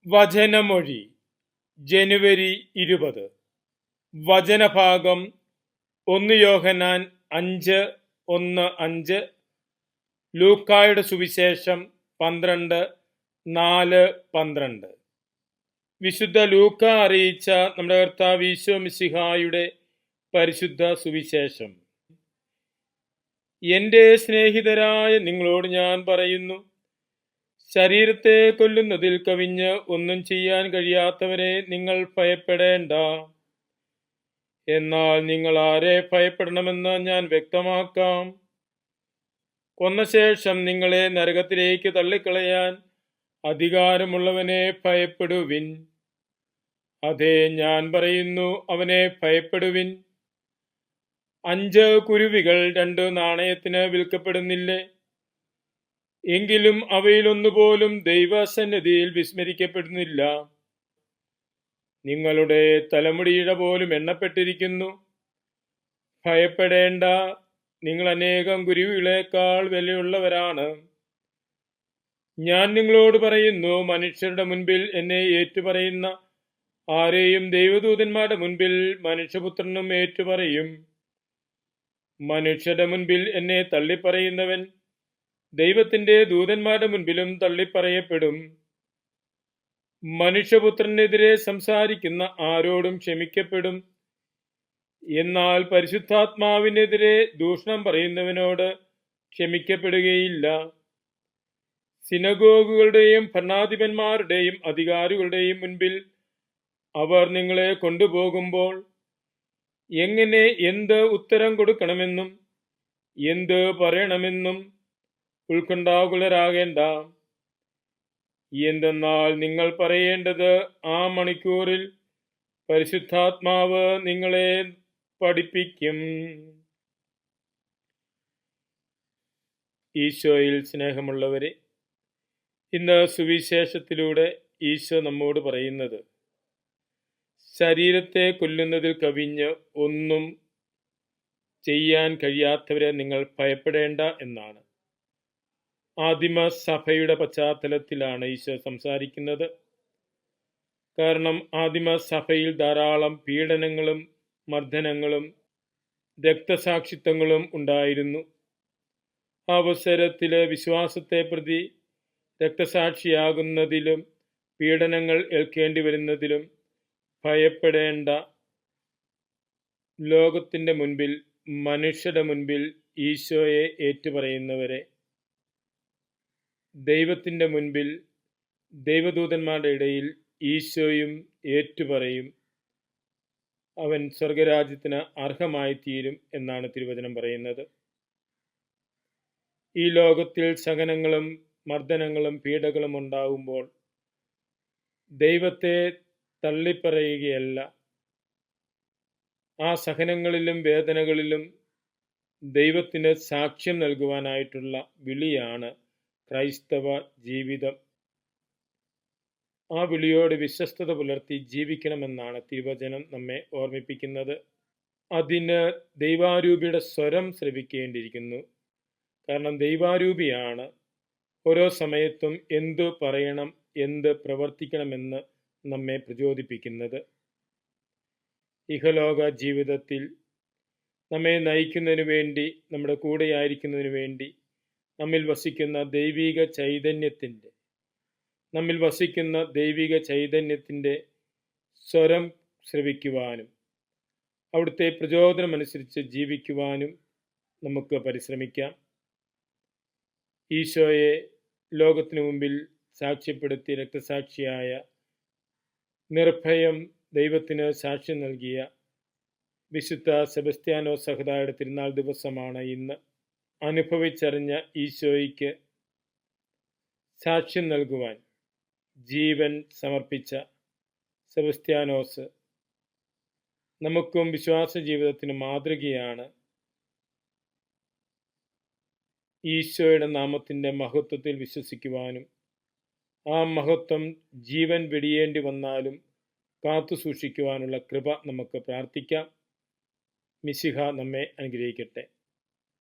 വചനമൊഴി ജനുവരി 20. വചനഭാഗം 1 യോഹന്നാൻ 5:1-5, ലൂക്കായുടെ സുവിശേഷം 12:4-12. വിശുദ്ധ ലൂക്ക അറിയിച്ച നമ്മുടെ കർത്താവ് ഈശോ മിശിഹായുടെ പരിശുദ്ധ സുവിശേഷം. എൻ്റെ സ്നേഹിതരായ നിങ്ങളോട് ഞാൻ പറയുന്നു, ശരീരത്തെ കൊല്ലുന്നതിൽ കവിഞ്ഞ് ഒന്നും ചെയ്യാൻ കഴിയാത്തവരെ നിങ്ങൾ ഭയപ്പെടേണ്ട. എന്നാൽ നിങ്ങൾ ആരെ ഭയപ്പെടണമെന്ന് ഞാൻ വ്യക്തമാക്കാം. കൊന്ന ശേഷം നിങ്ങളെ നരകത്തിലേക്ക് തള്ളിക്കളയാൻ അധികാരമുള്ളവനെ ഭയപ്പെടുവിൻ. അതെ, ഞാൻ പറയുന്നു, അവനെ ഭയപ്പെടുവിൻ. 5 കുരുവികൾ 2 നാണയത്തിന് വിൽക്കപ്പെടുന്നില്ലേ? എങ്കിലും അവയിലൊന്നുപോലും ദൈവസന്നിധിയിൽ വിസ്മരിക്കപ്പെടുന്നില്ല. നിങ്ങളുടെ തലമുടിയുടെ പോലും എണ്ണപ്പെട്ടിരിക്കുന്നു. ഭയപ്പെടേണ്ട, നിങ്ങൾ അനേകം കുരുവികളേക്കാൾ വിലയുള്ളവരാണ്. ഞാൻ നിങ്ങളോട് പറയുന്നു, മനുഷ്യരുടെ മുൻപിൽ എന്നെ ഏറ്റുപറയുന്ന ആരെയും ദൈവദൂതന്മാരുടെ മുൻപിൽ മനുഷ്യപുത്രനും ഏറ്റുപറയും. മനുഷ്യരുടെ മുൻപിൽ എന്നെ തള്ളിപ്പറയുന്നവൻ ദൈവത്തിന്റെ ദൂതന്മാരുടെ മുൻപിലും തള്ളിപ്പറയപ്പെടും. മനുഷ്യപുത്രനെതിരെ സംസാരിക്കുന്ന ആരോടും ക്ഷമിക്കപ്പെടും. എന്നാൽ പരിശുദ്ധാത്മാവിനെതിരെ ദൂഷണം പറയുന്നവനോട് ക്ഷമിക്കപ്പെടുകയില്ല. സിനഗോഗുകളുടെയും ഭരണാധിപന്മാരുടെയും അധികാരികളുടെയും മുൻപിൽ അവർ നിങ്ങളെ കൊണ്ടുപോകുമ്പോൾ എങ്ങനെ എന്ത് ഉത്തരം കൊടുക്കണമെന്നും എന്ത് പറയണമെന്നും ഉത്കണ്ഠാകുലരാകേണ്ട. എന്തെന്നാൽ നിങ്ങൾ പറയേണ്ടത് ആ മണിക്കൂറിൽ പരിശുദ്ധാത്മാവ് നിങ്ങളെ പഠിപ്പിക്കും. ഈശോയിൽ സ്നേഹമുള്ളവരെ, ഇന്ന് സുവിശേഷത്തിലൂടെ ഈശോ നമ്മോട് പറയുന്നത്, ശരീരത്തെ കൊല്ലുന്നതിൽ കവിഞ്ഞ് ഒന്നും ചെയ്യാൻ കഴിയാത്തവരെ നിങ്ങൾ ഭയപ്പെടേണ്ട എന്നാണ്. ആദിമ സഭയുടെ പശ്ചാത്തലത്തിലാണ് ഈശോ സംസാരിക്കുന്നത്. കാരണം ആദിമ സഭയിൽ ധാരാളം പീഡനങ്ങളും മർദ്ദനങ്ങളും രക്തസാക്ഷിത്വങ്ങളും ഉണ്ടായിരുന്നു. ആ അവസരത്തിൽ വിശ്വാസത്തെ പ്രതി രക്തസാക്ഷിയാകുന്നതിലും പീഡനങ്ങൾ ഏൽക്കേണ്ടി വരുന്നതിലും ഭയപ്പെടേണ്ട. ലോകത്തിൻ്റെ മുൻപിൽ, മനുഷ്യരുടെ മുൻപിൽ ഈശോയെ ഏറ്റുപറയുന്നവരെ ദൈവത്തിൻ്റെ മുൻപിൽ, ദൈവദൂതന്മാരുടെ ഇടയിൽ ഈശോയും ഏറ്റുപറയും. അവൻ സ്വർഗരാജ്യത്തിന് അർഹമായി തീരും എന്നാണ് തിരുവചനം പറയുന്നത്. ഈ ലോകത്തിൽ സഹനങ്ങളും മർദ്ദനങ്ങളും പീഡകളും ഉണ്ടാകുമ്പോൾ ദൈവത്തെ തള്ളിപ്പറയുകയല്ല, ആ സഹനങ്ങളിലും വേദനകളിലും ദൈവത്തിന് സാക്ഷ്യം നൽകുവാനായിട്ടുള്ള വിളിയാണ് ക്രൈസ്തവ ജീവിതം. ആ വിളിയോട് വിശ്വസ്തത പുലർത്തി ജീവിക്കണമെന്നാണ് തിരുവചനം നമ്മെ ഓർമ്മിപ്പിക്കുന്നത്. അതിന് ദൈവാരൂപിയുടെ സ്വരം ശ്രവിക്കേണ്ടിയിരിക്കുന്നു. കാരണം ദൈവാരൂപിയാണ് ഓരോ സമയത്തും എന്തു പറയണം, എന്ത് പ്രവർത്തിക്കണമെന്ന് നമ്മെ പ്രചോദിപ്പിക്കുന്നത്. ഇഹലോക ജീവിതത്തിൽ നമ്മെ നയിക്കുന്നതിന് വേണ്ടി, നമ്മുടെ കൂടെയായിരിക്കുന്നതിന് വേണ്ടി നമ്മിൽ വസിക്കുന്ന ദൈവിക ചൈതന്യത്തിൻ്റെ സ്വരം ശ്രവിക്കുവാനും അവിടുത്തെ പ്രചോദനമനുസരിച്ച് ജീവിക്കുവാനും നമുക്ക് പരിശ്രമിക്കാം. ഈശോയെ ലോകത്തിനു മുമ്പിൽ സാക്ഷ്യപ്പെടുത്തി രക്തസാക്ഷിയായ, നിർഭയം ദൈവത്തിന് സാക്ഷ്യം നൽകിയ വിശുദ്ധ സെബസ്ത്യാനോസ് സഹദായുടെ തിരുനാൾ ദിവസമാണ് ഇന്ന്. അനുഭവിച്ചറിഞ്ഞ ഈശോയ്ക്ക് സാക്ഷ്യം നൽകുവാൻ ജീവൻ സമർപ്പിച്ച സെബസ്ത്യാനോസ് നമുക്കും വിശ്വാസ ജീവിതത്തിന് മാതൃകയാണ്. ഈശോയുടെ നാമത്തിൻ്റെ മഹത്വത്തിൽ വിശ്വസിക്കുവാനും ആ മഹത്വം ജീവൻ വെടിയേണ്ടി വന്നാലും കാത്തു സൂക്ഷിക്കുവാനുള്ള കൃപ നമുക്ക് പ്രാർത്ഥിക്കാം. മിശിഹ നമ്മെ അനുഗ്രഹിക്കട്ടെ.